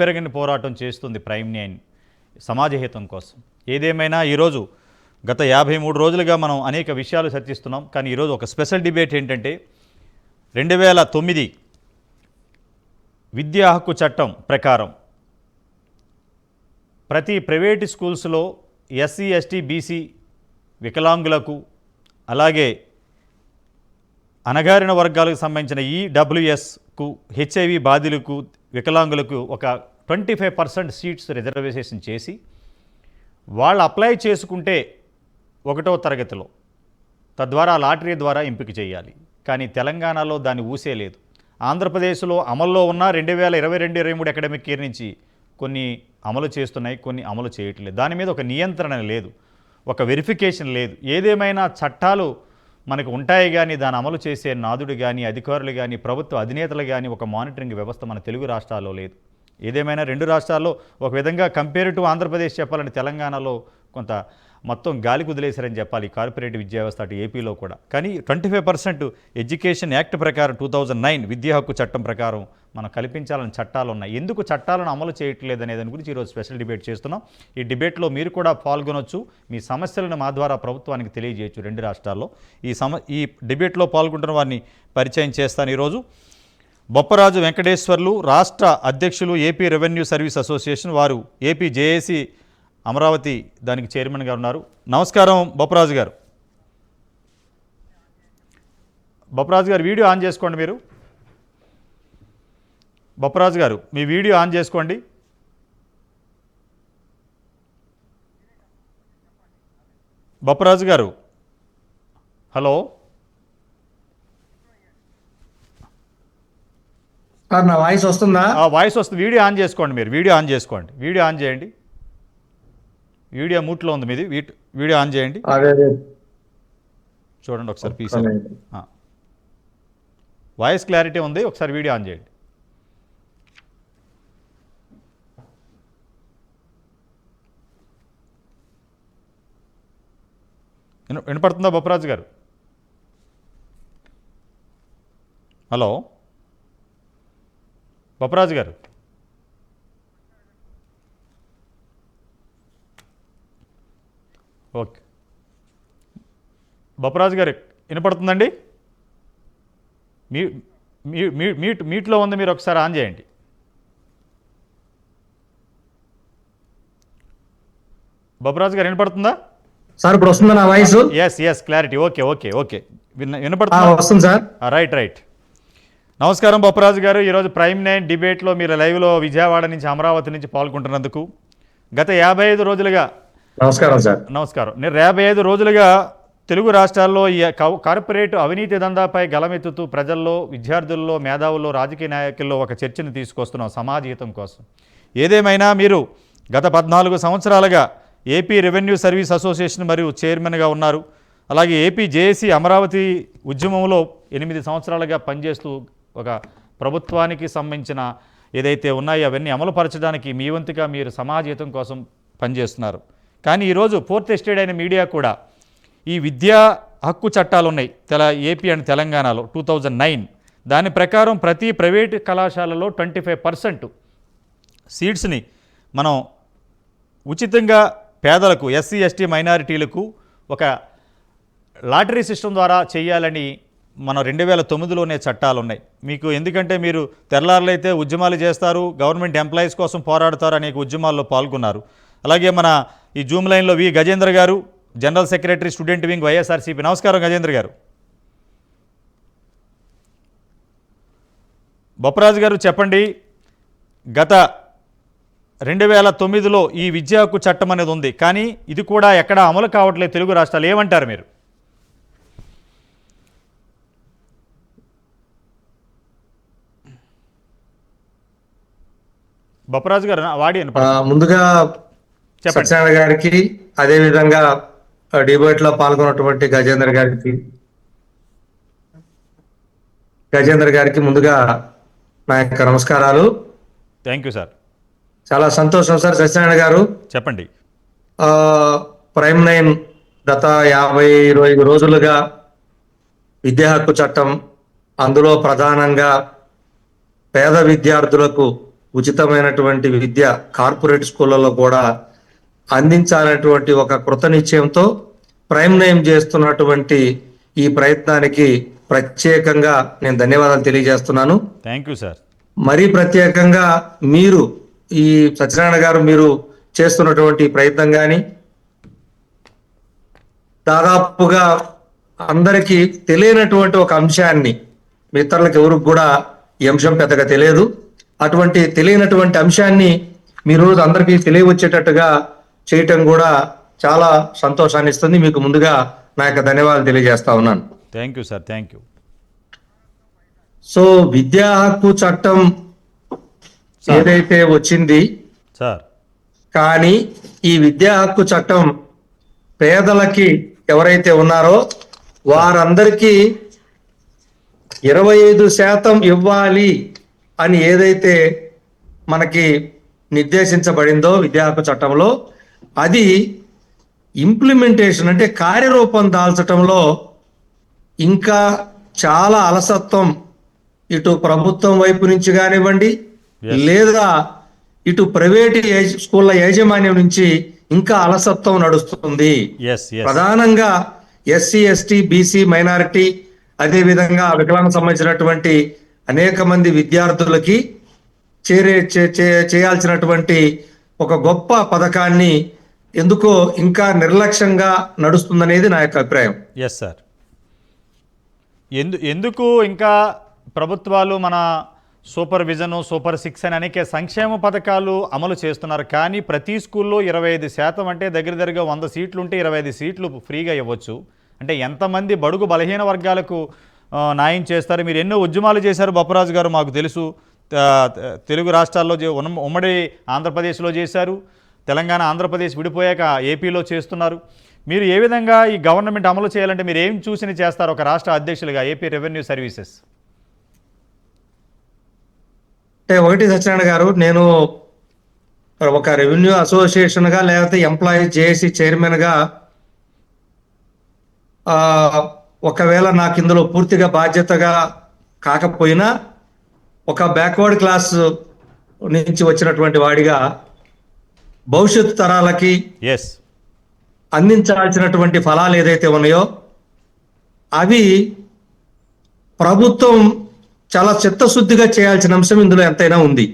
పెరగని పోరాటం చేస్తుంది prime nine సమాజహితం కోసం. ఏదేమైనా ఈరోజు గత 53 రోజులుగా మనం అనేక విషయాలు చర్చిస్తున్నాం. కానీ ఈరోజు ఒక స్పెషల్ డిబేట్ ఏంటంటే 2009 విద్యా హక్కు చట్టం ప్రకారం ప్రతి ప్రైవేటు స్కూల్స్లో ఎస్సీ ఎస్టీ బీసీ వికలాంగులకు అలాగే అణగారిన వర్గాలకు సంబంధించిన ఈడబ్ల్యూఎస్కు హెచ్ఐవి బాధితులకు వికలాంగులకు ఒక 25% సీట్స్ రిజర్వేషన్ చేసి వాళ్ళు అప్లై చేసుకుంటే 1వ తరగతిలో తద్వారా లాటరీ ద్వారా ఎంపిక చేయాలి. కానీ తెలంగాణలో దాన్ని ఊసేలేదు. ఆంధ్రప్రదేశ్లో అమల్లో ఉన్న 2022-23 అకాడమిక్ ఇయర్ నుంచి కొన్ని అమలు చేస్తున్నాయి, కొన్ని అమలు చేయట్లేదు. దాని మీద ఒక నియంత్రణ లేదు, ఒక వెరిఫికేషన్ లేదు. ఏదేమైనా చట్టాలు మనకు ఉంటాయి కానీ దాన్ని అమలు చేసే నాదుడు కానీ అధికారులు కానీ ప్రభుత్వ అధినేతలు కానీ ఒక మానిటరింగ్ వ్యవస్థ మన తెలుగు రాష్ట్రాల్లో లేదు. ఏదేమైనా 2 రాష్ట్రాల్లో ఒక విధంగా కంపేర్ టు ఆంధ్రప్రదేశ్ చెప్పాలని తెలంగాణలో కొంత మొత్తం గాలి కుదిలేశారని చెప్పాలి కార్పొరేట్ విద్యా వ్యవస్థ అటు ఏపీలో కూడా. కానీ 25% ఎడ్యుకేషన్ యాక్ట్ ప్రకారం 2009 విద్యా హక్కు చట్టం ప్రకారం మనం కల్పించాలని చట్టాలు ఉన్నాయి. ఎందుకు చట్టాలను అమలు చేయట్లేదు అనే దాని గురించి ఈరోజు స్పెషల్ డిబేట్ చేస్తున్నాం. ఈ డిబేట్లో మీరు కూడా పాల్గొనవచ్చు, మీ సమస్యలను మా ద్వారా ప్రభుత్వానికి తెలియజేయచ్చు 2 రాష్ట్రాల్లో. ఈ డిబేట్లో పాల్గొంటున్న వారిని పరిచయం చేస్తాను. ఈరోజు బొప్పరాజు వెంకటేశ్వర్లు రాష్ట్ర అధ్యక్షులు ఏపీ రెవెన్యూ సర్వీస్ అసోసియేషన్, వారు ఏపీ జేఏసీ అమరావతి దానికి చైర్మన్గా ఉన్నారు. నమస్కారం బొప్పరాజు గారు. బొప్పరాజు గారు వీడియో ఆన్ చేసుకోండి. మీరు బొప్పరాజు గారు మీ వీడియో ఆన్ చేసుకోండి. బొప్పరాజు గారు హలో. నా వాయిస్ వస్తుందా? వాయిస్ వస్తుంది. వీడియో ఆన్ చేసుకోండి. మీరు వీడియో ఆన్ చేసుకోండి. వీడియో ఆన్ చేయండి. వీడియో మూట్లో ఉంది మీది. వీడియో ఆన్ చేయండి. చూడండి ఒకసారి ప్లీజ్. వాయిస్ క్లారిటీ ఉంది. ఒకసారి వీడియో ఆన్ చేయండి. వినపడుతుందా బొప్పరాజు గారు? హలో బొప్పరాజు గారు. ఓకే బొప్పరాజు గారు వినపడుతుందండి? మీట్లో ఉంది, మీరు ఒకసారి ఆన్ చేయండి. బొప్పరాజు గారు వినపడుతుందా సార్? ఇప్పుడు వస్తుందా నా వాయిస్? Yes clarity. Okay okay okay వినపడుతుందా? వస్తుంది సార్. రైట్. నమస్కారం బొప్పరాజు గారు. ఈరోజు ప్రైమ్ నైన్ డిబేట్లో మీరు లైవ్లో విజయవాడ నుంచి అమరావతి నుంచి పాల్గొంటున్నందుకు గత 55 రోజులుగా నమస్కారం సార్. నమస్కారం. నేను 55 రోజులుగా తెలుగు రాష్ట్రాల్లో ఈ కార్పొరేట్ అవినీతి దందాపై గలమెత్తుతూ ప్రజల్లో, విద్యార్థుల్లో, మేధావుల్లో, రాజకీయ నాయకుల్లో ఒక చర్చను తీసుకొస్తున్నాం సమాజహితం కోసం. ఏదేమైనా మీరు గత 14 సంవత్సరాలుగా ఏపీ రెవెన్యూ సర్వీస్ అసోసియేషన్ మరియు చైర్మన్గా ఉన్నారు. అలాగే ఏపీ జేఏసీ అమరావతి ఉద్యమంలో 8 సంవత్సరాలుగా పనిచేస్తూ ఒక ప్రభుత్వానికి సంబంధించిన ఏదైతే ఉన్నాయో అవన్నీ అమలుపరచడానికి మీ వంతుగా మీరు సమాజహితం కోసం పనిచేస్తున్నారు. కానీ ఈరోజు ఫోర్త్ ఎస్టేట్ అయిన మీడియా కూడా ఈ విద్యా హక్కు చట్టాలు ఉన్నాయి ఏపీ అండ్ తెలంగాణలో 2009 దాని ప్రకారం ప్రతి ప్రైవేటు కళాశాలలో 25% సీట్స్ని మనం ఉచితంగా పేదలకు, ఎస్సీ ఎస్టీ మైనారిటీలకు ఒక లాటరీ సిస్టమ్ ద్వారా చేయాలని మన 2009లోనే చట్టాలు ఉన్నాయి. మీకు ఎందుకంటే మీరు తెల్లారులైతే ఉద్యమాలు చేస్తారు, గవర్నమెంట్ ఎంప్లాయీస్ కోసం పోరాడతారు, అనేక ఉద్యమాల్లో పాల్గొన్నారు. అలాగే మన ఈ జూమ్ లైన్లో వి గజేంద్ర గారు, general secretary student wing YSRCP. నమస్కారం గజేంద్ర గారు. బొప్పరాజు గారు చెప్పండి, గత 2009లో ఈ విద్యా హక్కు చట్టం అనేది ఉంది, కానీ ఇది కూడా ఎక్కడ అమలు కావట్లేదు తెలుగు రాష్ట్రాలు. ఏమంటారు మీరు? బొప్పరాజు గారు ముందుగా సత్యనారాయణ గారికి, అదే విధంగా డిబేట్ లో పాల్గొన్నటువంటి గజేంద్ర గారికి ముందుగా నా యొక్క నమస్కారాలు. Thank you sir. చాలా సంతోషం సార్. సత్యనారాయణ గారు చెప్పండి. ప్రైమ్ నైన్ గత 50 రోజులుగా విద్యా హక్కు చట్టం, అందులో ప్రధానంగా పేద విద్యార్థులకు ఉచితమైనటువంటి విద్య కార్పొరేట్ స్కూళ్ళలో కూడా అందించాలనేటువంటి ఒక కృత నిశ్చయంతో ప్రైమ్ నైమ్ చేస్తున్నటువంటి ఈ ప్రయత్నానికి ప్రత్యేకంగా నేను ధన్యవాదాలు తెలియజేస్తున్నాను. Thank you sir. మరీ ప్రత్యేకంగా మీరు ఈ సత్యనారాయణ గారు మీరు చేస్తున్నటువంటి ప్రయత్నం కానీ దాదాపుగా అందరికీ తెలియనటువంటి ఒక అంశాన్ని మిత్రులకు ఎవరికి కూడా ఈ అంశం పెద్దగా తెలియదు. అటువంటి తెలియనటువంటి అంశాన్ని మీరు అందరికీ తెలియవచ్చేటట్టుగా చేయటం కూడా చాలా సంతోషాన్ని ఇస్తుంది. మీకు ముందుగా నా యొక్క ధన్యవాదాలు తెలియజేస్తా ఉన్నాను. Thank you sir. Thank you. So విద్యా హక్కు చట్టం ఏదైతే వచ్చింది సార్, కానీ ఈ విద్యా హక్కు చట్టం పేదలకి ఎవరైతే ఉన్నారో వారందరికీ 25% ఇవ్వాలి అని ఏదైతే మనకి నిర్దేశించబడిందో విద్యా హక్కు చట్టంలో, అది ఇంప్లిమెంటేషన్ అంటే కార్యరూపం దాల్చటంలో ఇంకా చాలా అలసత్వం ఇటు ప్రభుత్వం వైపు నుంచి కానివ్వండి, లేదా ఇటు ప్రైవేట్ స్కూళ్ళ యాజమాన్యం నుంచి ఇంకా అలసత్వం నడుస్తుంది. ప్రధానంగా ఎస్సీ, ఎస్టీ, బీసీ, మైనారిటీ, అదే విధంగా వికలాంగ సంబంధించినటువంటి అనేక మంది విద్యార్థులకి చేయాల్సినటువంటి ఒక గొప్ప పథకాన్ని ఎందుకో ఇంకా నిర్లక్ష్యంగా నడుస్తుందనేది నా యొక్క అభిప్రాయం. Yes sir. ఎందుకు ఇంకా ప్రభుత్వాలు మన సూపర్విజను, సూపర్ 6 అని అనేక సంక్షేమ పథకాలు అమలు చేస్తున్నారు, కానీ ప్రతి స్కూల్లో 25% అంటే దగ్గరగా 100 సీట్లు ఉంటే 25 సీట్లు ఫ్రీగా ఇవ్వచ్చు. అంటే ఎంతమంది బడుగు బలహీన వర్గాలకు న్యాయం చేస్తారు? మీరు ఎన్నో ఉద్యమాలు చేశారు బొప్పరాజు గారు, మాకు తెలుసు. తెలుగు రాష్ట్రాల్లో ఉమ్మడి ఆంధ్రప్రదేశ్లో చేశారు, తెలంగాణ ఆంధ్రప్రదేశ్ విడిపోయాక ఏపీలో చేస్తున్నారు. మీరు ఏ విధంగా ఈ గవర్నమెంట్ అమలు చేయాలంటే మీరు ఏం చూసి చేస్తారు ఒక రాష్ట్ర అధ్యక్షులుగా ఏపీ రెవెన్యూ సర్వీసెస్? అంటే ఒకటి సత్యనారాయణ గారు, నేను ఒక రెవెన్యూ అసోసియేషన్గా లేకపోతే ఎంప్లాయీ జేఏసీ చైర్మన్గా ఒకవేళ నాకు ఇందులో పూర్తిగా బాధ్యతగా కాకపోయినా ఒక బ్యాక్వర్డ్ క్లాస్ నుంచి వచ్చినటువంటి వాడిగా భవిష్యత్తు తరాలకి అందించాల్సినటువంటి ఫలాలు ఏదైతే ఉన్నాయో అవి ప్రభుత్వం చాలా చిత్తశుద్ధిగా చేయాల్సిన అంశం ఇందులో ఎంతైనా ఉంది.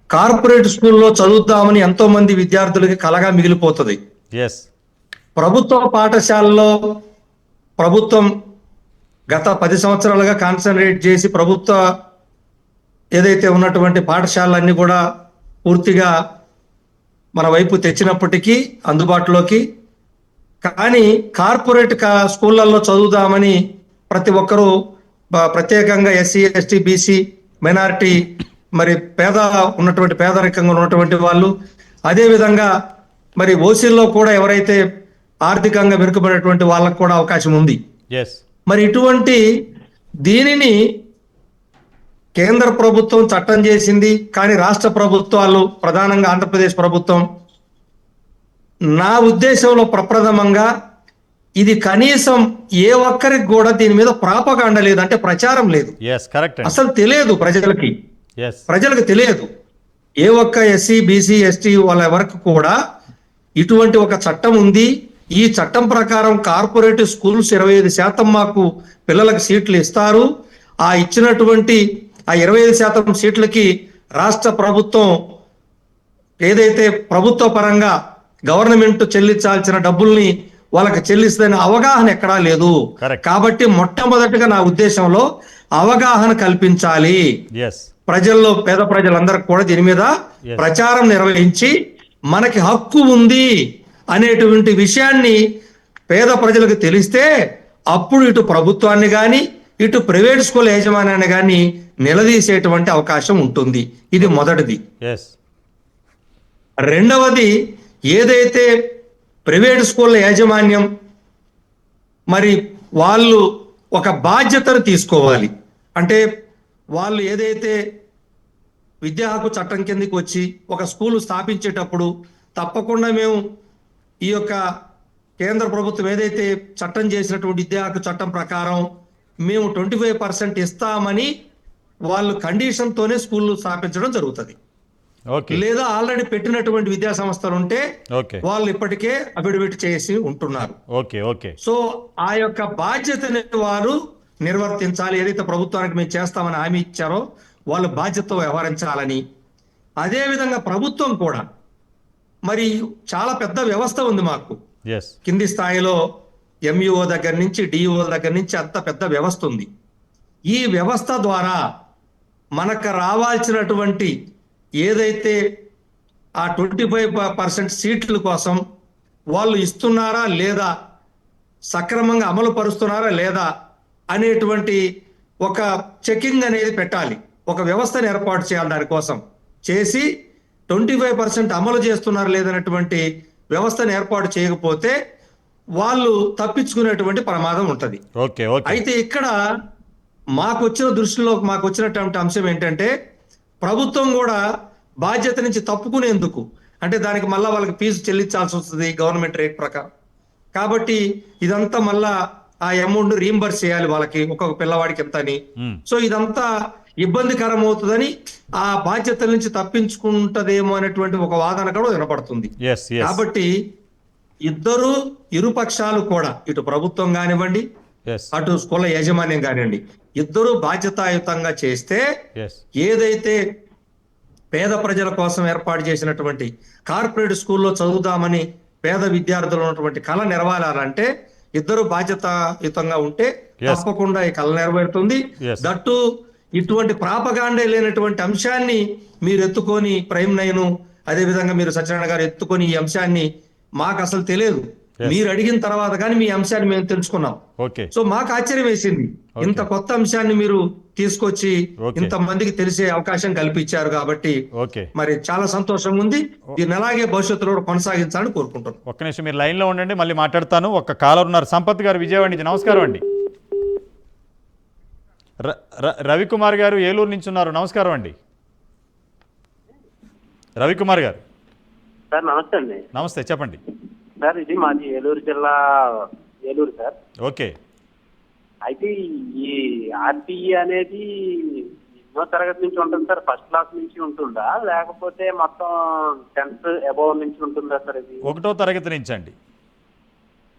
కార్పొరేట్ స్కూల్లో చదువుతామని ఎంతో మంది విద్యార్థులకి కలగా మిగిలిపోతుంది. ప్రభుత్వ పాఠశాలలో ప్రభుత్వం గత 10 సంవత్సరాలుగా కాన్సన్ట్రేట్ చేసి ప్రభుత్వ ఏదైతే ఉన్నటువంటి పాఠశాలన్నీ కూడా పూర్తిగా మన వైపు తెచ్చినప్పటికీ అందుబాటులోకి, కానీ కార్పొరేట్ స్కూళ్ళల్లో చదువుదామని ప్రతి ఒక్కరూ ప్రత్యేకంగా ఎస్సీ, ఎస్టీ, బీసీ, మైనారిటీ, మరి పేదరికంగా ఉన్నటువంటి వాళ్ళు, అదేవిధంగా మరి ఓసీల్లో కూడా ఎవరైతే ఆర్థికంగా వెనుకబడినటువంటి వాళ్ళకు కూడా అవకాశం ఉంది. మరి ఇటువంటి దీనిని కేంద్ర ప్రభుత్వం చట్టం చేసింది, కానీ రాష్ట్ర ప్రభుత్వాలు ప్రధానంగా ఆంధ్రప్రదేశ్ ప్రభుత్వం నా ఉద్దేశంలో ప్రప్రథమంగా ఇది కనీసం ఏ ఒక్కరికి కూడా దీని మీద ప్రాపగాండ లేదు, అంటే ప్రచారం లేదు, అసలు తెలియదు ప్రజలకు తెలియదు. ఏ ఒక్క ఎస్సీ, బీసీ, ఎస్టీ వాళ్ళ వరకు కూడా ఇటువంటి ఒక చట్టం ఉంది, ఈ చట్టం ప్రకారం కార్పొరేట్ స్కూల్స్ 25% మాకు పిల్లలకు సీట్లు ఇస్తారు, ఆ ఇచ్చినటువంటి ఆ 25% సీట్లకి రాష్ట్ర ప్రభుత్వం ఏదైతే ప్రభుత్వ పరంగా గవర్నమెంట్ చెల్లించాల్సిన డబ్బుల్ని వాళ్ళకి చెల్లిస్తుందనే అవగాహన ఎక్కడా లేదు. కాబట్టి మొట్టమొదటిగా నా ఉద్దేశంలో అవగాహన కల్పించాలి, ప్రజల్లో పేద ప్రజలందరికీ కూడా దీని మీద ప్రచారం నిర్వహించి మనకి హక్కు ఉంది అనేటువంటి విషయాన్ని పేద ప్రజలకు తెలిస్తే అప్పుడు ఇటు ప్రభుత్వాన్ని కానీ ఇటు ప్రైవేట్ స్కూల్ యాజమాన్యాన్ని కానీ నిలదీసేటువంటి అవకాశం ఉంటుంది. ఇది మొదటిది. రెండవది, ఏదైతే ప్రైవేట్ స్కూల్ యాజమాన్యం మరి వాళ్ళు ఒక బాధ్యతను తీసుకోవాలి, అంటే వాళ్ళు ఏదైతే విద్యా హక్కు చట్టం కిందకి వచ్చి ఒక స్కూలు స్థాపించేటప్పుడు తప్పకుండా మేము ఈ యొక్క కేంద్ర ప్రభుత్వం ఏదైతే చట్టం చేసినటువంటి విద్యా హక్కు చట్టం ప్రకారం మేము 25% ఇస్తామని వాళ్ళు కండిషన్ తోనే స్కూల్ స్థాపించడం జరుగుతుంది. ఓకే లేదా ఆల్రెడీ పెట్టినటువంటి విద్యా సంస్థలు ఉంటే ఓకే వాళ్ళు ఇప్పటికే అఫిడవిట్ చేసి ఉంటున్నారు. ఓకే ఓకే సో ఆ యొక్క బాధ్యతని వారు నిర్వర్తించాలి. ఏదైతే ప్రభుత్వానికి మేము చేస్తామని హామీ ఇచ్చారో వాళ్ళు బాధ్యతతో వ్యవహరించాలని. అదేవిధంగా ప్రభుత్వం కూడా మరి చాలా పెద్ద వ్యవస్థ ఉంది మాకు. ఎస్ కింది స్థాయిలో ఎంఈఓ దగ్గర నుంచి డిఈఓ దగ్గర నుంచి అంత పెద్ద వ్యవస్థ ఉంది. ఈ వ్యవస్థ ద్వారా మనకు రావాల్సినటువంటి ఏదైతే ఆ 25% సీట్ల కోసం వాళ్ళు ఇస్తున్నారా లేదా, సక్రమంగా అమలు పరుస్తున్నారా లేదా అనేటువంటి ఒక చెకింగ్ అనేది పెట్టాలి. ఒక వ్యవస్థను ఏర్పాటు చేయాలి. దానికోసం చేసి 25% అమలు చేస్తున్నారు లేదనేటువంటి వ్యవస్థను ఏర్పాటు చేయకపోతే వాళ్ళు తప్పించుకునేటువంటి ప్రమాదం ఉంటది. ఓకే ఓకే అయితే ఇక్కడ మాకు వచ్చినటువంటి అంశం ఏంటంటే ప్రభుత్వం కూడా బాధ్యత నుంచి తప్పుకునేందుకు, అంటే దానికి మళ్ళా వాళ్ళకి ఫీజు చెల్లించాల్సి వస్తుంది గవర్నమెంట్ రేట్ ప్రకారం. కాబట్టి ఇదంతా మళ్ళా ఆ అమౌంట్ రీంబర్స్ చేయాలి వాళ్ళకి, ఒక్కొక్క పిల్లవాడికి ఎంత అని. సో ఇదంతా ఇబ్బందికరం అవుతుందని, ఆ బాధ్యతల నుంచి తప్పించుకుంటదేమో అనేటువంటి ఒక వాదన కూడా వినపడుతుంది. కాబట్టి ఇరు పక్షాలు కూడా, ఇటు ప్రభుత్వం కానివ్వండి అటు స్కూళ్ళ యాజమాన్యం కానివ్వండి, ఇద్దరు బాధ్యతాయుతంగా చేస్తే ఏదైతే పేద ప్రజల కోసం ఏర్పాటు చేసినటువంటి కార్పొరేట్ స్కూల్లో చదువుదామని పేద విద్యార్థులు ఉన్నటువంటి కళ నెరవేరాలంటే ఇద్దరు బాధ్యతాయుతంగా ఉంటే తప్పకుండా ఈ కళ నెరవేరుతుంది. దట్టు ఇటువంటి ప్రాపగాండే లేనటువంటి అంశాన్ని మీరు ఎత్తుకొని, ప్రైమ్ 9 అదేవిధంగా మీరు సత్యనారాయణ గారు ఎత్తుకొని ఈ అంశాన్ని, మాకు అసలు తెలియదు, మీరు అడిగిన తర్వాత కానీ మీ అంశాన్ని మేము తెలుసుకున్నాం. సో మాకు ఆశ్చర్యం వేసింది, ఇంత కొత్త అంశాన్ని మీరు తీసుకొచ్చి ఇంత మందికి తెలిసే అవకాశం కల్పించారు. కాబట్టి మరి చాలా సంతోషంగా ఉంది. దీన్ని అలాగే భవిష్యత్తులో కొనసాగించాలని కోరుకుంటున్నాను. ఒక్క నిమిషం మీరు లైన్ లో ఉండండి, మళ్ళీ మాట్లాడతాను. ఒక కాలర్ ఉన్నారు, సంపత్ గారు విజయవాడ నుంచి. నమస్కారం అండి. రవికుమార్ గారు ఏలూరు నుంచి ఉన్నారు. నమస్కారం అండి రవికుమార్ గారు. సార్ నమస్తే అండి. నమస్తే, చెప్పండి సార్. ఇది మాది ఏలూరు జిల్లా, ఏలూరు సార్. ఓకే. అయితే ఈ ఆర్టీఈ అనేది ఎన్నో తరగతి నుంచి ఉంటుంది సార్? ఫస్ట్ క్లాస్ నుంచి ఉంటుందా, లేకపోతే మొత్తం 10th అబౌవ్ నుంచి ఉంటుందా సార్? ఇది 1వ తరగతి నుంచి అండి.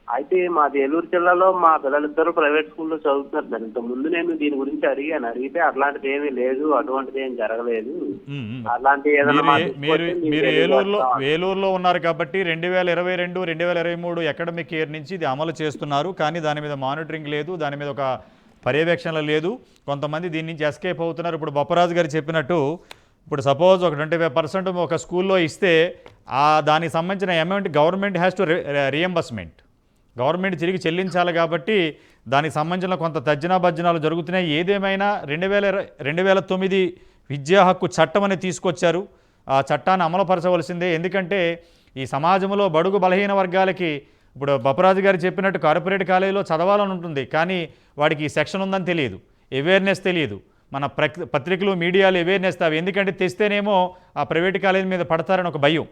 అయితే మాది ఏలూరు జిల్లాలో మా పిల్లలిద్దరూ ప్రైవేట్ స్కూల్లో చదువుతున్నారు సార్. ఇంత ముందు నేను దీని గురించి అడిగితే అట్లాంటిది ఏమీ లేదు, అటువంటిది ఏం జరగలేదు. అలాంటి మీరు ఏలూరులో ఉన్నారు కాబట్టి 2022, 2023 అకాడమిక్ ఇయర్ నుంచి ఇది అమలు చేస్తున్నారు. కానీ దాని మీద మానిటరింగ్ లేదు, దాని మీద ఒక పర్యవేక్షణ లేదు. కొంతమంది దీని నుంచి ఎస్కేప్ అవుతున్నారు. ఇప్పుడు బొప్పరాజు గారు చెప్పినట్టు, ఇప్పుడు సపోజ్ ఒక 25% ఒక స్కూల్లో ఇస్తే దానికి సంబంధించిన amount government has to reimbursement, government తిరిగి చెల్లించాలి. కాబట్టి దానికి సంబంధించిన కొంత తర్జనాభర్జనాలు జరుగుతున్నాయి. ఏదేమైనా 2009 విద్యా హక్కు చట్టం అని తీసుకొచ్చారు. ఆ చట్టాన్ని అమలుపరచవలసిందే. ఎందుకంటే ఈ సమాజంలో బడుగు బలహీన వర్గాలకి, ఇప్పుడు బొప్పరాజు గారు చెప్పినట్టు కార్పొరేట్ కాలేజీలో చదవాలని ఉంటుంది, కానీ వాడికి ఈ సెక్షన్ ఉందని తెలియదు, అవేర్నెస్ తెలియదు. మన పత్రికలు, మీడియాలు అవేర్నెస్ అవి ఎందుకంటే తెస్తేనేమో ఆ ప్రైవేట్ కాలేజీ మీద పడతారని ఒక భయం.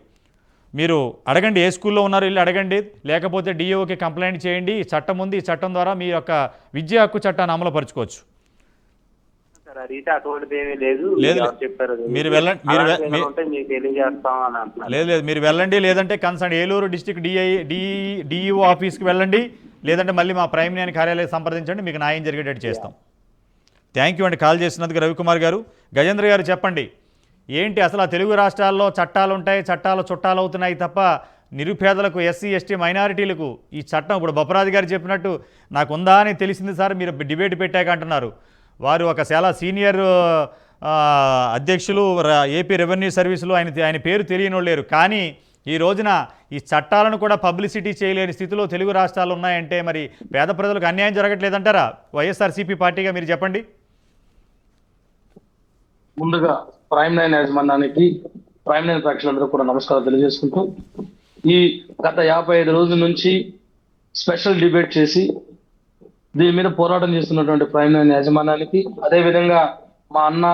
మీరు అడగండి, ఏ స్కూల్లో ఉన్నారో వెళ్ళి అడగండి, లేకపోతే డిఓకి కంప్లైంట్ చేయండి. ఈ చట్టం ఉంది, ఈ చట్టం ద్వారా మీ యొక్క విద్యా హక్కు చట్టాన్ని అమలుపరుచుకోవచ్చు. మీరు వెళ్ళండి, లేదంటే కన్సర్న్ ఏలూరు డిస్ట్రిక్ట్ డిఈఓ ఆఫీస్కి వెళ్ళండి, లేదంటే మళ్ళీ మా ప్రైమ్ 9 కార్యాలయం సంప్రదించండి, మీకు న్యాయం జరిగేటట్టు చేస్తాం. థ్యాంక్ యూ అండి కాల్ చేసినందుకు రవికుమార్ గారు. గజేంద్ర గారు చెప్పండి, ఏంటి అసలు ఆ తెలుగు రాష్ట్రాల్లో చట్టాలు ఉంటాయి, చట్టాలు చుట్టాలు అవుతున్నాయి తప్ప నిరుపేదలకు, ఎస్సీ ఎస్టీ మైనారిటీలకు ఈ చట్టం, ఇప్పుడు బొప్పరాజు గారు చెప్పినట్టు నాకు ఉందా అని తెలిసింది సార్, మీరు డిబేట్ పెట్టాక అంటున్నారు. వారు ఒక చాలా సీనియర్ అధ్యక్షులు ఏపీ రెవెన్యూ సర్వీసులు, ఆయన పేరు తెలియని లేరు. కానీ ఈ రోజున ఈ చట్టాలను కూడా పబ్లిసిటీ చేయలేని స్థితిలో తెలుగు రాష్ట్రాలు ఉన్నాయంటే మరి పేద ప్రజలకు అన్యాయం జరగట్లేదంటారా? వైఎస్ఆర్సీపీ పార్టీగా మీరు చెప్పండి. ముందుగా ప్రైమ్ 9 యాజమాన్యానికి, ప్రైమ్ 9 ప్రేక్షకులందరూ కూడా నమస్కారం తెలియజేసుకుంటూ, ఈ గత 55 రోజుల నుంచి స్పెషల్ డిబేట్ చేసి దీని మీద పోరాటం చేస్తున్నటువంటి ప్రైమ్ 9 యాజమాన్యానికి, అదేవిధంగా మా అన్న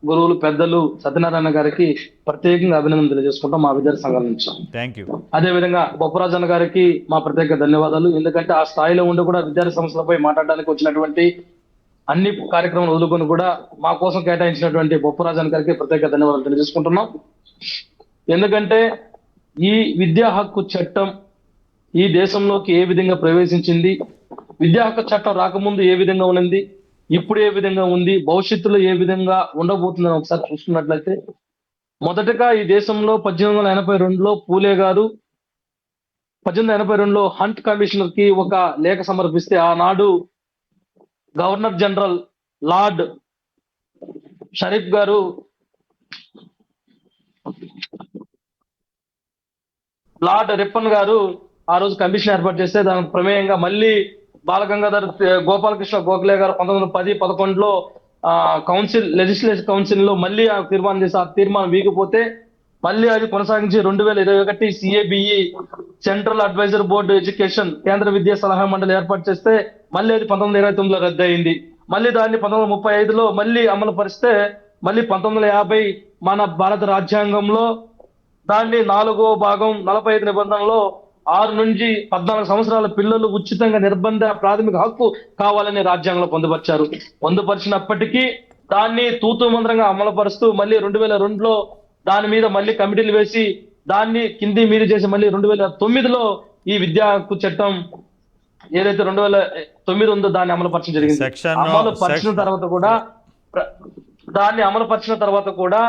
గురువులు పెద్దలు సత్యనారాయణ గారికి ప్రత్యేకంగా అభినందన తెలియజేసుకుంటాం మా విద్యార్థి సంఘాల నుంచి. Thank you. అదేవిధంగా బొప్పరాజన్న గారికి మా ప్రత్యేక ధన్యవాదాలు. ఎందుకంటే ఆ స్థాయిలో ఉండి కూడా విద్యార్థి సంస్థలపై మాట్లాడడానికి వచ్చినటువంటి అన్ని కార్యక్రమాలు వదులుకొని కూడా మా కోసం కేటాయించినటువంటి బొప్పరాజన్ గారికి ప్రత్యేక ధన్యవాదాలు తెలియజేసుకుంటున్నాం. ఎందుకంటే ఈ విద్యా హక్కు చట్టం ఈ దేశంలోకి ఏ విధంగా ప్రవేశించింది, విద్యా హక్కు చట్టం రాకముందు ఏ విధంగా ఉన్నది, ఇప్పుడు ఏ విధంగా ఉంది, భవిష్యత్తులో ఏ విధంగా ఉండబోతుందని ఒకసారి చూసుకున్నట్లయితే, మొదటగా ఈ దేశంలో 1882లో పూలే గారు 1882లో హంట్ కమిషనర్ కి ఒక లేఖ సమర్పిస్తే ఆనాడు గవర్నర్ జనరల్ లార్డ్ షరీఫ్ గారు లార్డ్ రిప్పన్ గారు ఆ రోజు కమిషన్ ఏర్పాటు చేస్తే దానికి ప్రమేయంగా మళ్ళీ బాలగంగాధర్ గోపాలకృష్ణ గోఖలే గారు 1910-11లో కౌన్సిల్ లెజిస్లేటివ్ కౌన్సిల్ లో మళ్ళీ ఆ తీర్మానం చేసి ఆ తీర్మానం వీగిపోతే మళ్ళీ అది కొనసాగించి 2021 CABE central advisor board education కేంద్ర విద్యా సలహా మండలి ఏర్పాటు చేస్తే మళ్ళీ అది 1929లో రద్దు అయింది. మళ్ళీ దాన్ని 1935లో మళ్ళీ అమలు పరిస్తే మళ్ళీ 1950 మన భారత రాజ్యాంగంలో దాన్ని 4వ భాగం 45 నిబంధనలో 6 నుంచి 14 సంవత్సరాల పిల్లలు ఉచితంగా నిర్బంధ ప్రాథమిక హక్కు కావాలని రాజ్యాంగంలో పొందుపరిచారు. పొందుపరిచినప్పటికీ దాన్ని తూతూ మంత్రంగా అమలుపరుస్తూ మళ్ళీ 2002లో దాని మీద మళ్ళీ కమిటీలు వేసి దాన్ని కింది మీద చేసి మళ్ళీ 2009లో ఈ విద్యా హక్కు చట్టం ఏదైతే 2009 ఉందో దాన్ని అమలుపరచడం జరిగింది. అమలుపరిచిన తర్వాత కూడా దాన్ని అమలుపరిచిన తర్వాత కూడా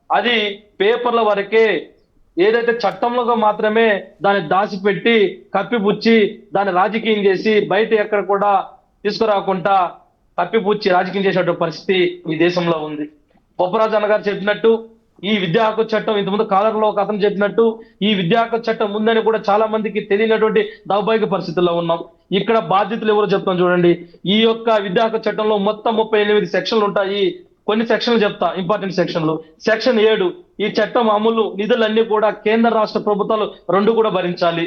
అది పేపర్ల వరకే, ఏదైతే చట్టంలో మాత్రమే దాన్ని దాచిపెట్టి కప్పిపుచ్చి దాన్ని రాజకీయం చేసి బయట ఎక్కడ కూడా తీసుకురాకుండా కప్పిపుచ్చి రాజకీయం చేసేటువంటి పరిస్థితి ఈ దేశంలో ఉంది. బొప్పరాజన్న గారు చెప్పినట్టు ఈ విద్యా హక్కు చట్టం ఇంతకుముందు కాలర్లో ఒక అతను చెప్పినట్టు ఈ విద్యా హక్కు చట్టం ఉందని కూడా చాలా మందికి తెలియనటువంటి దౌర్భాగ్య పరిస్థితుల్లో ఉన్నాం. ఇక్కడ బాధ్యతలు ఎవరో చెప్తాం చూడండి. ఈ యొక్క విద్యా హక్కు చట్టంలో మొత్తం 38 సెక్షన్లు ఉంటాయి. కొన్ని సెక్షన్లు చెప్తా, ఇంపార్టెంట్ సెక్షన్లు. సెక్షన్ 7, ఈ చట్టం అమలు నిధులన్నీ కూడా కేంద్ర రాష్ట్ర ప్రభుత్వాలు రెండు కూడా భరించాలి.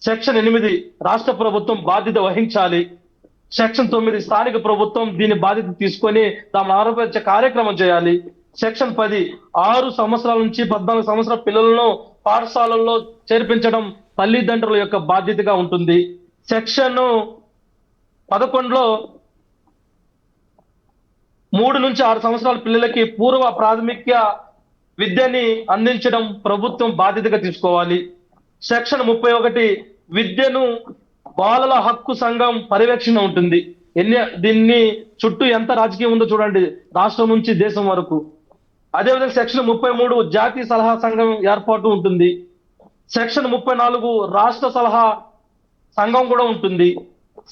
సెక్షన్ 8, రాష్ట్ర ప్రభుత్వం బాధ్యత వహించాలి. సెక్షన్ 9, స్థానిక ప్రభుత్వం దీని బాధ్యత తీసుకొని దాన్ని ఆరోపించే కార్యక్రమం చేయాలి. సెక్షన్ 10, 6 సంవత్సరాల నుంచి 14 సంవత్సరాల పిల్లలను పాఠశాలల్లో చేర్పించడం తల్లిదండ్రుల యొక్క బాధ్యతగా ఉంటుంది. సెక్షన్ 11లో 3 నుంచి 6 సంవత్సరాల పిల్లలకి పూర్వ ప్రాథమిక విద్యని అందించడం ప్రభుత్వం బాధ్యతగా తీసుకోవాలి. సెక్షన్ 31, విద్యను బాలల హక్కు సంఘం పర్యవేక్షణ ఉంటుంది. దీన్ని చుట్టూ ఎంత రాజకీయం ఉందో చూడండి, రాష్ట్రం నుంచి దేశం వరకు. అదేవిధంగా సెక్షన్ 33, జాతీయ సలహా సంఘం ఏర్పాటు ఉంటుంది. సెక్షన్ 34, రాష్ట్ర సలహా సంఘం కూడా ఉంటుంది.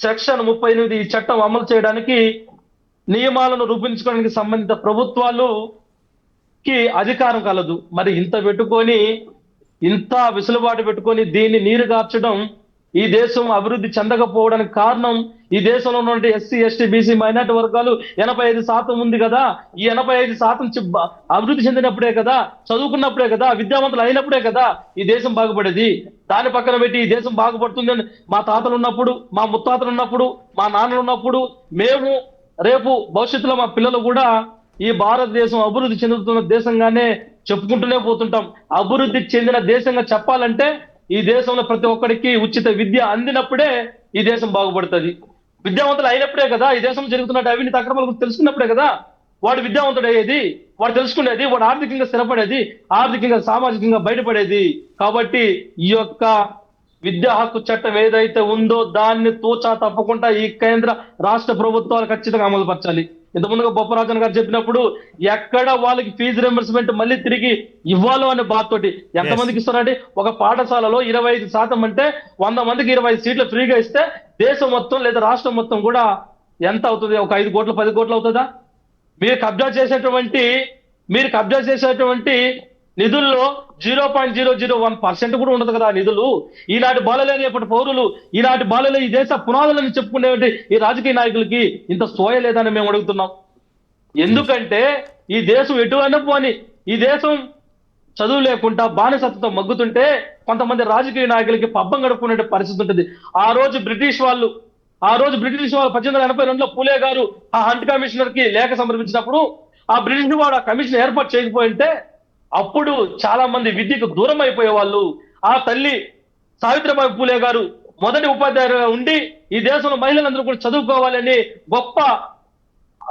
సెక్షన్ 38, ఈ చట్టం అమలు చేయడానికి నియమాలను రూపొందించుకోవడానికి సంబంధిత ప్రభుత్వాలుకి అధికారం కలదు. మరి ఇంత పెట్టుకొని, ఇంత విసులుబాటు పెట్టుకొని దీన్ని నీరుగార్చడం ఈ దేశం అభివృద్ధి చెందకపోవడానికి కారణం ఈ దేశంలో ఉన్నటువంటి ఎస్సీ, ఎస్టీ, బీసీ, మైనార్టీ వర్గాలు 85% ఉంది కదా. ఈ 85% అభివృద్ధి చెందినప్పుడే కదా, చదువుకున్నప్పుడే కదా, విద్యావంతులు అయినప్పుడే కదా ఈ దేశం బాగుపడేది. దాని పక్కన పెట్టి ఈ దేశం బాగుపడుతుందని మా తాతలు ఉన్నప్పుడు, మా ముత్తాతలు ఉన్నప్పుడు, మా నాన్నలు ఉన్నప్పుడు, మేము రేపు భవిష్యత్తులో మా పిల్లలు కూడా ఈ భారతదేశం అభివృద్ధి చెందుతున్న దేశంగానే చెప్పుకుంటూనే పోతుంటాం. అభివృద్ధి చెందిన దేశంగా చెప్పాలంటే ఈ దేశంలో ప్రతి ఒక్కరికి ఉచిత విద్య అందినప్పుడే ఈ దేశం బాగుపడుతుంది. విద్యావంతులు అయినప్పుడే కదా ఈ దేశంలో జరుగుతున్న అవినీతి అక్రమాల గురించి తెలుసుకున్నప్పుడే కదా వాడు విద్యావంతుడు అయ్యేది, వాడు తెలుసుకునేది, వాడు ఆర్థికంగా స్థిరపడేది, ఆర్థికంగా సామాజికంగా బయటపడేది. కాబట్టి ఈ యొక్క విద్యా హక్కు చట్టం ఏదైతే ఉందో దాన్ని తూచా తప్పకుండా ఈ కేంద్ర రాష్ట్ర ప్రభుత్వాలు ఖచ్చితంగా అమలు పరచాలి. ఇంతకుముందుగా బొప్పరాజన్ గారు చెప్పినప్పుడు ఎక్కడ వాళ్ళకి ఫీజు రింబర్స్మెంట్ మళ్ళీ తిరిగి ఇవ్వాలో అనే బాధతోటి ఎంతమందికి ఇస్తారంటే ఒక పాఠశాలలో 25% అంటే 100 మందికి 25 సీట్లు ఫ్రీగా ఇస్తే దేశం మొత్తం లేదా రాష్ట్రం మొత్తం కూడా ఎంత అవుతుంది? ఒక 5 కోట్లు 10 కోట్లు అవుతుందా? మీరు కబ్జా చేసేటువంటి నిధుల్లో 0.001% కూడా ఉండదు కదా నిధులు. ఈనాటి బాలలేనిపటి పౌరులు, ఈనాటి బాలలే ఈ దేశ పునాదులని చెప్పుకునేటువంటి ఈ రాజకీయ నాయకులకి ఇంత సోయ లేదని మేము అడుగుతున్నాం. ఎందుకంటే ఈ దేశం ఎటువైనా పోని ఈ దేశం చదువు లేకుండా బానిసత్వంతో మగ్గుతుంటే కొంతమంది రాజకీయ నాయకులకి పబ్బం గడుపుకునే పరిస్థితి ఉంటుంది. ఆ రోజు బ్రిటిష్ వాళ్ళు 1882లో పూలే గారు ఆ హంట్ కమిషనర్ కి లేఖ సమర్పించినప్పుడు ఆ బ్రిటిష్ వాడు ఆ కమిషన్ ఏర్పాటు చేయకపోయింటే అప్పుడు చాలా మంది విద్యకు దూరం అయిపోయే వాళ్ళు. ఆ తల్లి సావిత్రిబాయి పూలే గారు మొదటి ఉపాధ్యాయులుగా ఉండి ఈ దేశంలో మహిళలందరూ కూడా చదువుకోవాలని గొప్ప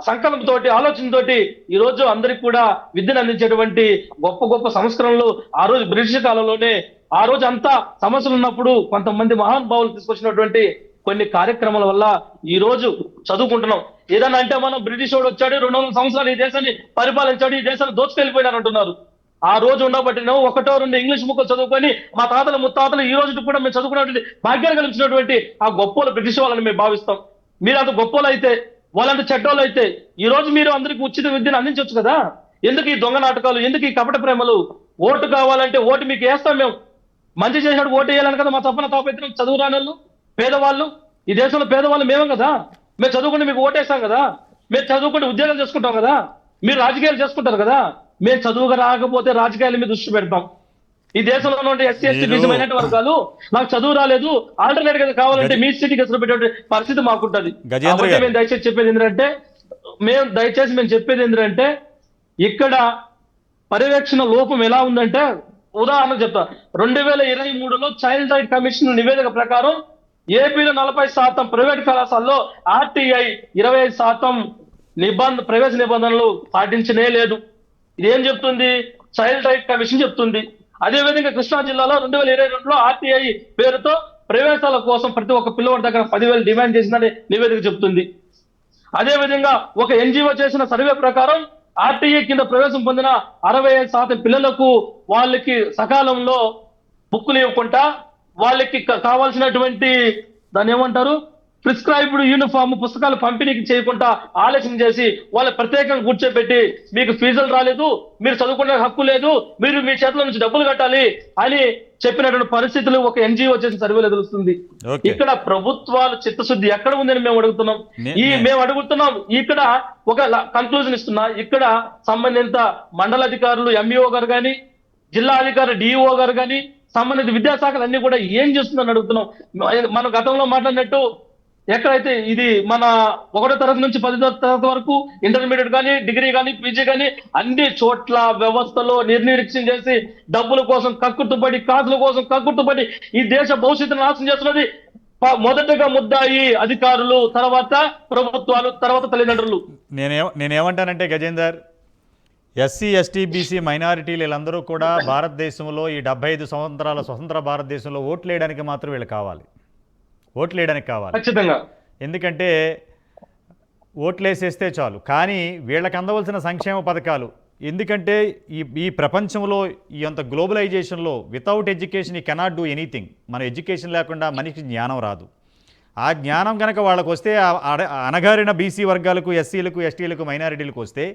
సంకల్పంతోటి ఆలోచనతోటి ఈ రోజు అందరికి కూడా విద్యను అందించేటువంటి గొప్ప గొప్ప సంస్కరణలు ఆ రోజు బ్రిటిష్ కాలంలోనే ఆ రోజు అంతా సమస్యలు ఉన్నప్పుడు కొంతమంది మహానుభావులు తీసుకొచ్చినటువంటి కొన్ని కార్యక్రమాల వల్ల ఈ రోజు చదువుకుంటున్నాం. ఏదన్నా అంటే మనం బ్రిటిష్ వాడు వచ్చాడు 200 సంవత్సరాలు ఈ దేశాన్ని పరిపాలించాడు, ఈ దేశాన్ని దోచుకెళ్ళిపోయినారు అంటున్నారు. ఆ రోజు ఉండబట్టి ఒకటో రెండు ఇంగ్లీష్ ముక్కలు చదువుకొని మా తాతలు ముత్తాతలు ఈ రోజు కూడా మేము చదువుకున్నటువంటి భాగ్యాన్ని కల్పించినటువంటి ఆ గొప్పలు బ్రిటిష్ వాళ్ళని మేము భావిస్తాం. మీరు అంత గొప్పలు అయితే వాళ్ళంత చెడ్డోళ్ళు అయితే ఈ రోజు మీరు అందరికి ఉచిత విద్యను అందించవచ్చు కదా. ఎందుకు ఈ దొంగ నాటకాలు, ఎందుకు ఈ కపట ప్రేమలు? ఓటు కావాలంటే ఓటు మీకు వేస్తాం మేము, మంచి చేసినట్టు ఓటు వేయాలని కదా మా తప్పన తాపైతే చదువు రాని వాళ్ళు పేదవాళ్ళు, ఈ దేశంలో పేదవాళ్ళు మేమే కదా. మేము చదువుకుంటే మీకు ఓటేస్తాం కదా, మేము చదువుకుంటే ఉద్యోగాలు చేసుకుంటాం కదా, మీరు రాజకీయాలు చేసుకుంటారు కదా. మేము చదువుగా రాకపోతే రాజకీయాల మీద దృష్టి పెడతాం. ఈ దేశంలో ఉన్న ఎస్సీ ఎస్టీ బీసీ మైనారిటీ వర్గాలు నాకు చదువు రాలేదు ఆల్టర్నేట్ గా కావాలంటే మీ సిటీకి అసలు పెట్టే పరిస్థితి మాకుంటది. కాబట్టి మేము దయచేసి చెప్పేది ఏంటంటే మేము చెప్పేది ఏంటంటే ఇక్కడ పర్యవేక్షణ లోపం ఎలా ఉందంటే ఉదాహరణ చెప్తా. 2023లో చైల్డ్ రైట్ కమిషన్ నివేదిక ప్రకారం ఏపీలో 40% ప్రైవేట్ కళాశాలలో RTI 25% ప్రవేశ నిబంధనలు పాటించనే లేదు. ఇదేం చెప్తుంది? చైల్డ్ రైట్ కమిషన్ చెప్తుంది. అదే విధంగా కృష్ణా జిల్లాలో 2022లో RTI పేరుతో ప్రవేశాల కోసం ప్రతి ఒక్క పిల్లవాడి దగ్గర 10,000 డిమాండ్ చేసిందని నివేదిక చెప్తుంది. అదే విధంగా ఒక NGO చేసిన సర్వే ప్రకారం RTI కింద ప్రవేశం పొందిన 65% పిల్లలకు వాళ్ళకి సకాలంలో బుక్కులు ఇవ్వకుండా వాళ్ళకి కావాల్సినటువంటి దాన్ని ఏమంటారు ప్రిస్క్రైబ్డ్ యూనిఫామ్ పుస్తకాలు పంపిణీకి చేయకుండా ఆలోచన చేసి వాళ్ళ ప్రత్యేకంగా కూర్చోబెట్టి మీకు ఫీజులు రాలేదు, మీరు చదువుకునే హక్కు లేదు, మీరు మీ చేతుల నుంచి డబ్బులు కట్టాలి అని చెప్పినటువంటి పరిస్థితులు ఒక NGO చేసిన సర్వేలో తెలుస్తుంది. ఇక్కడ ప్రభుత్వాలు చిత్తశుద్ధి ఎక్కడ ఉందని మేము అడుగుతున్నాం. ఇక్కడ ఒక కన్క్లూజన్ ఇస్తున్నా. ఇక్కడ సంబంధిత మండల అధికారులు MEO గారు కానీ, జిల్లా అధికారులు DEO గారు కానీ, సంబంధిత విద్యాశాఖలు అన్ని కూడా ఏం చేస్తుందని అడుగుతున్నాం. మనం గతంలో మాట్లాడినట్టు ఎక్కడైతే ఇది మన 1వ తరగతి నుంచి 10వ తరగతి వరకు ఇంటర్మీడియట్ కానీ, డిగ్రీ కానీ, PG కానీ అన్ని చోట్ల వ్యవస్థలో నిర్నిరీక్షణ చేసి డబ్బుల కోసం కక్కుర్తుపడి, కాసుల కోసం కక్కుర్తుపడి ఈ దేశ భవిష్యత్తును నాశనం చేస్తున్నది మొదటగా ముద్దాయి అధికారులు, తర్వాత ప్రభుత్వాలు, తర్వాత తల్లిదండ్రులు. నేనేమంటానంటే గజేందర్, SC ST BC మైనారిటీలు వీళ్ళందరూ కూడా భారతదేశంలో ఈ 75 సంవత్సరాల స్వతంత్ర భారతదేశంలో ఓట్లు వేయడానికి మాత్రం వీళ్ళు కావాలి, ఓట్లు వేయడానికి కావాలి ఖచ్చితంగా. ఎందుకంటే ఓట్లు వేసేస్తే చాలు. కానీ వీళ్ళకి అందవలసిన సంక్షేమ పథకాలు, ఎందుకంటే ఈ ప్రపంచంలో ఈ అంత గ్లోబలైజేషన్లో without education you cannot do anything. మన ఎడ్యుకేషన్ లేకుండా మనిషికి జ్ఞానం రాదు. ఆ జ్ఞానం కనుక వాళ్ళకు వస్తే, అణగారిన BC వర్గాలకు, SCలకు STలకు మైనారిటీలకు వస్తే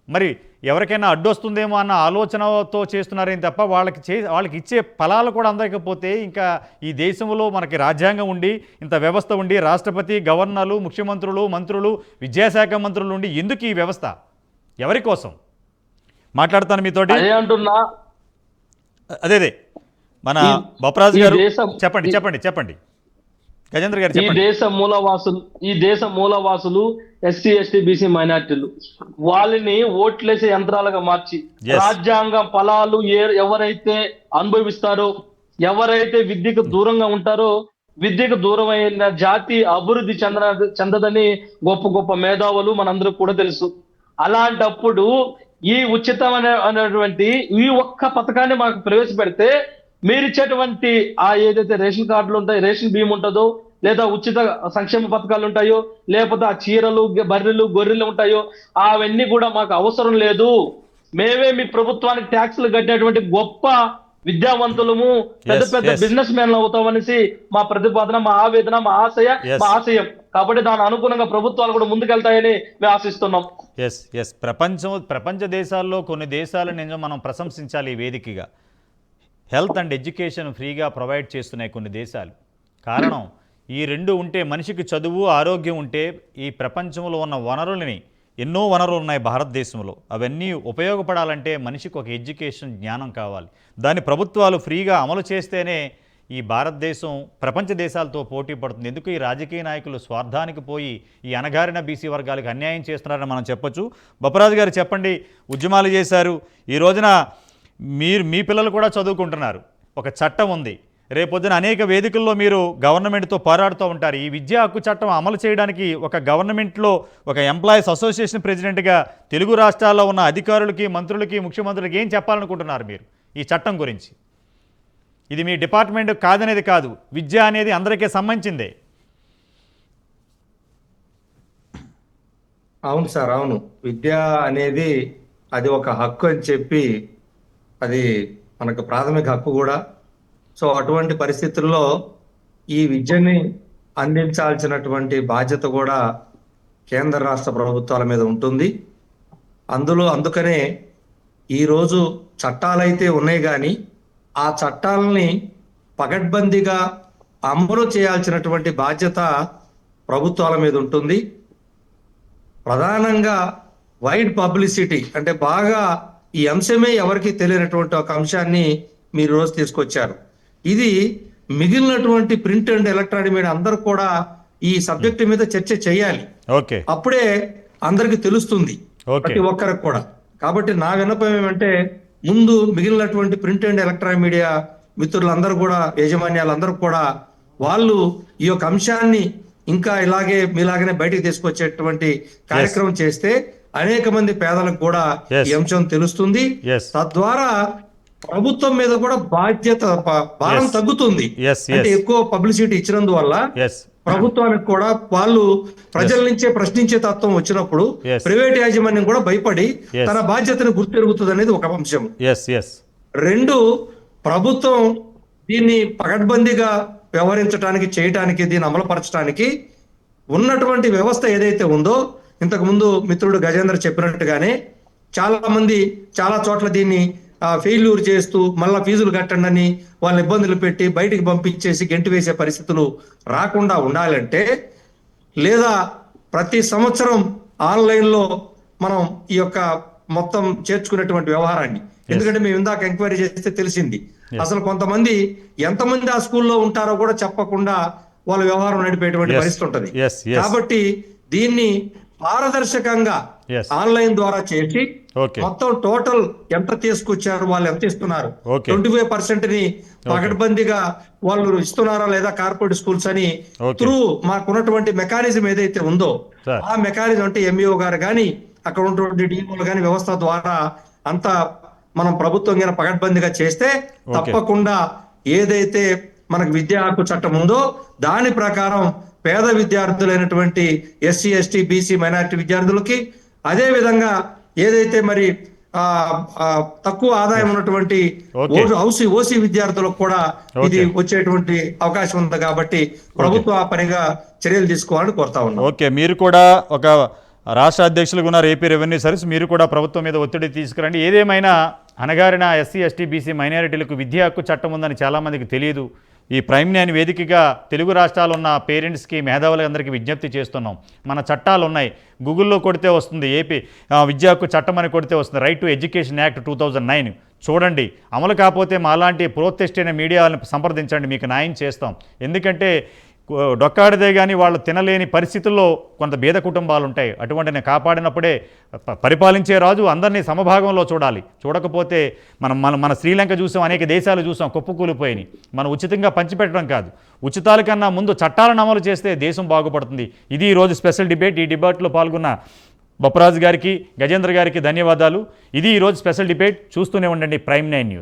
మరి ఎవరికైనా అడ్డొస్తుందేమో అన్న ఆలోచనతో చేస్తున్నారని తప్ప వాళ్ళకి ఇచ్చే ఫలాలు కూడా అందకపోతే ఇంకా ఈ దేశంలో మనకి రాజ్యాంగం ఉండి, ఇంత వ్యవస్థ ఉండి, రాష్ట్రపతి, గవర్నర్లు, ముఖ్యమంత్రులు, మంత్రులు, విద్యాశాఖ మంత్రులు ఉండి ఎందుకు ఈ వ్యవస్థ? ఎవరి కోసం? మాట్లాడతాను మీతోటి. అదే మన బొప్పరాజు గారు చెప్పండి గజేంద్ర గారు. ఈ దేశ మూలవాసులు SC ST BC మైనార్టీలు వాళ్ళని ఓట్లేసే యంత్రాలుగా మార్చి రాజ్యాంగ ఫలాలు ఎవరైతే అనుభవిస్తారో, ఎవరైతే విద్యకు దూరంగా ఉంటారో, విద్యకు దూరమైన జాతి అభివృద్ధి చెందదని గొప్ప గొప్ప మేధావులు మనందరూ కూడా తెలుసు. అలాంటప్పుడు ఈ ఉచితమైనటువంటి ఈ ఒక్క పథకాన్ని మనకు ప్రవేశపెడితే మీరిచ్చేటువంటి ఏదైతే రేషన్ కార్డులు ఉంటాయో, రేషన్ బియ్యం ఉంటుందో, లేదా ఉచిత సంక్షేమ పథకాలు ఉంటాయో, లేకపోతే ఆ చీరలు, బర్రెలు, గొర్రెలు ఉంటాయో అవన్నీ కూడా మాకు అవసరం లేదు. మేమే మీ ప్రభుత్వానికి ట్యాక్సులు కట్టేటువంటి గొప్ప విద్యావంతులము, పెద్ద పెద్ద బిజినెస్ మ్యాన్లు అవుతామనేసి మా ప్రతిపాదన, మా ఆవేదన, మా ఆశయం. కాబట్టి దాని అనుగుణంగా ప్రభుత్వాలు కూడా ముందుకెళ్తాయని మేము ఆశిస్తున్నాం. ప్రపంచ దేశాల్లో కొన్ని దేశాలను మనం ప్రశంసించాలి ఈ వేదికగా. హెల్త్ అండ్ ఎడ్యుకేషన్ ఫ్రీగా ప్రొవైడ్ చేస్తున్నాయి కొన్ని దేశాలు. కారణం ఈ రెండు ఉంటే, మనిషికి చదువు, ఆరోగ్యం ఉంటే ఈ ప్రపంచంలో ఉన్న వనరులని, ఎన్నో వనరులు ఉన్నాయి భారతదేశంలో, అవన్నీ ఉపయోగపడాలంటే మనిషికి ఒక ఎడ్యుకేషన్, జ్ఞానం కావాలి. దాన్ని ప్రభుత్వాలు ఫ్రీగా అమలు చేస్తేనే ఈ భారతదేశం ప్రపంచ దేశాలతో పోటీ పడుతుంది. ఎందుకు ఈ రాజకీయ నాయకులు స్వార్థానికి పోయి ఈ అణగారిన BC వర్గాలకు అన్యాయం చేస్తున్నారని మనం చెప్పొచ్చు. బొప్పరాజు గారు చెప్పండి, ఉద్యమాలు చేశారు, ఈ రోజున మీ పిల్లలు కూడా చదువుకుంటున్నారు, ఒక చట్టం ఉంది, రేపొద్దున అనేక వేదికల్లో మీరు గవర్నమెంట్తో పోరాడుతూ ఉంటారు. ఈ విద్యా హక్కు చట్టం అమలు చేయడానికి ఒక గవర్నమెంట్లో ఒక ఎంప్లాయీస్ అసోసియేషన్ ప్రెసిడెంట్గా తెలుగు రాష్ట్రాల్లో ఉన్న అధికారులకి, మంత్రులకి, ముఖ్యమంత్రులకి ఏం చెప్పాలనుకుంటున్నారు మీరు ఈ చట్టం గురించి? ఇది మీ డిపార్ట్మెంట్ కాదనేది కాదు, విద్య అనేది అందరికీ సంబంధించిందే. అవును సార్, అవును. విద్య అనేది అది ఒక హక్కు అని చెప్పి, అది మనకు ప్రాథమిక హక్కు కూడా. సో అటువంటి పరిస్థితుల్లో ఈ విద్యని అందించాల్సినటువంటి బాధ్యత కూడా కేంద్ర రాష్ట్ర ప్రభుత్వాల మీద ఉంటుంది. అందుకనే ఈరోజు చట్టాలైతే ఉన్నాయి, కానీ ఆ చట్టాలని పకడ్బందీగా అమలు చేయాల్సినటువంటి బాధ్యత ప్రభుత్వాల మీద ఉంటుంది. ప్రధానంగా వైడ్ పబ్లిసిటీ, అంటే బాగా ఈ అంశమే ఎవరికి తెలియనటువంటి ఒక అంశాన్ని మీరు రోజు తీసుకొచ్చారు. ఇది మిగిలినటువంటి ప్రింట్ అండ్ ఎలక్ట్రానిక్ మీడియా అందరూ కూడా ఈ సబ్జెక్టు మీద చర్చ చేయాలి. ఓకే, అప్పుడే అందరికి తెలుస్తుంది, ప్రతి ఒక్కరికి కూడా. కాబట్టి నా విన్నపం ఏమంటే, ముందు మిగిలినటువంటి ప్రింట్ అండ్ ఎలక్ట్రానిక్ మీడియా మిత్రులందరూ కూడా, యాజమాన్యాలందరూ కూడా వాళ్ళు ఈ యొక్క అంశాన్ని ఇంకా ఇలాగే మీలాగనే బయటికి తీసుకొచ్చేటువంటి కార్యక్రమం చేస్తే అనేక మంది పేదలకు కూడా ఈ అంశం తెలుస్తుంది. తద్వారా ప్రభుత్వం మీద కూడా భారం తగ్గుతుంది. అంటే ఎక్కువ పబ్లిసిటీ ఇచ్చినందువల్ల ప్రభుత్వానికి కూడా వాళ్ళు ప్రజల నుంచే ప్రశ్నించే తత్వం వచ్చినప్పుడు ప్రైవేట్ యాజమాన్యం కూడా భయపడి తన బాధ్యతను గుర్తెరుగుతుంది అనేది ఒక అంశం. రెండు, ప్రభుత్వం దీన్ని పకడ్బందీగా వ్యవహరించడానికి, చేయటానికి, దీన్ని అమలుపరచడానికి ఉన్నటువంటి వ్యవస్థ ఏదైతే ఉందో, ఇంతకు ముందు మిత్రుడు గజేంద్ర చెప్పినట్టుగానే చాలా మంది చాలా చోట్ల దీన్ని ఫెయిల్యూర్ చేస్తూ మళ్ళా ఫీజులు కట్టండి అని వాళ్ళ ఇబ్బందులు పెట్టి బయటికి పంపించేసి గెంటి వేసే పరిస్థితులు రాకుండా ఉండాలంటే, లేదా ప్రతి సంవత్సరం ఆన్లైన్లో మనం ఈ యొక్క మొత్తం చేర్చుకునేటువంటి వ్యవహారాన్ని, ఎందుకంటే మేము ఇందాక ఎంక్వైరీ చేస్తే తెలిసింది, అసలు కొంతమంది ఎంతమంది ఆ స్కూల్లో ఉంటారో కూడా చెప్పకుండా వాళ్ళ వ్యవహారం నడిపేటువంటి పరిస్థితి ఉంటుంది. కాబట్టి దీన్ని పారదర్శకంగా ఆన్లైన్ ద్వారా చేసి మొత్తం టోటల్ ఎంత తీసుకొచ్చారు, వాళ్ళు ఎంత ఇస్తున్నారు, 25% ని పకడ్బందీగా వాళ్ళు ఇస్తున్నారా లేదా కార్పొరేట్ స్కూల్స్ అని త్రూ మాకున్నటువంటి మెకానిజం ఏదైతే ఉందో, ఆ మెకానిజం అంటే ఎంఈఓ గారు కానీ అక్కడ ఉన్నటువంటి డిఓలు కానీ వ్యవస్థ ద్వారా అంతా మనం ప్రభుత్వం కింద పకడ్బందీగా చేస్తే తప్పకుండా ఏదైతే మనకు విద్యా హక్కు చట్టం ఉందో దాని ప్రకారం పేద విద్యార్థులైనటువంటి ఎస్సీ, ఎస్టీ, బీసీ, మైనారిటీ విద్యార్థులకి, అదే విధంగా ఏదైతే మరి తక్కువ ఆదాయం ఉన్నటువంటి ఓసీ విద్యార్థులకు కూడా ఇది వచ్చేటువంటి అవకాశం ఉంది. కాబట్టి ప్రభుత్వం ఆ పనిగా చర్యలు తీసుకోవాలని కోరుతా ఉన్నాం. ఓకే, మీరు కూడా ఒక రాష్ట్ర అధ్యక్షులుగా ఉన్నారు ఏపీ రెవెన్యూ సర్వీస్, మీరు కూడా ప్రభుత్వం మీద ఒత్తిడి తీసుకురండి. ఏదేమైనా అనగారిన ఎస్సీ, ఎస్టీ, బీసీ, మైనారిటీలకు విద్యా హక్కు చట్టం ఉందని చాలామందికి తెలియదు. ఈ ప్రైమ్ నైన్ వేదికగా తెలుగు రాష్ట్రాలు ఉన్న పేరెంట్స్కి, మేధావులందరికీ విజ్ఞప్తి చేస్తున్నాం. మన చట్టాలు ఉన్నాయి, గూగుల్లో కొడితే వస్తుంది, ఏపీ విద్యా హక్కు చట్టం అని కొడితే వస్తుంది, రైట్ టు ఎడ్యుకేషన్ యాక్ట్ 2009 చూడండి. అమలు కాకపోతే మాలాంటి ప్రోత్సహిస్ట్ అయిన మీడియాలను సంప్రదించండి, మీకు న్యాయం చేస్తాం. ఎందుకంటే డొక్కాడితే కానీ వాళ్ళు తినలేని పరిస్థితుల్లో కొంత బీద కుటుంబాలు ఉంటాయి. అటువంటిని కాపాడినప్పుడే పరిపాలించే రాజు అందరినీ సమభాగంలో చూడాలి. చూడకపోతే మన శ్రీలంక చూసాం, అనేక దేశాలు చూసాం, కుప్పకూలిపోయినాయి. మనం ఉచితంగా పంచిపెట్టడం కాదు, ఉచితాల కన్నా ముందు చట్టాలను అమలు చేస్తే దేశం బాగుపడుతుంది. ఇది ఈరోజు స్పెషల్ డిబేట్. ఈ డిబేట్లో పాల్గొన్న బొప్పరాజు గారికి, గజేంద్ర గారికి ధన్యవాదాలు. ఇది ఈరోజు స్పెషల్ డిబేట్. చూస్తూనే ఉండండి ప్రైమ్ 9 న్యూస్.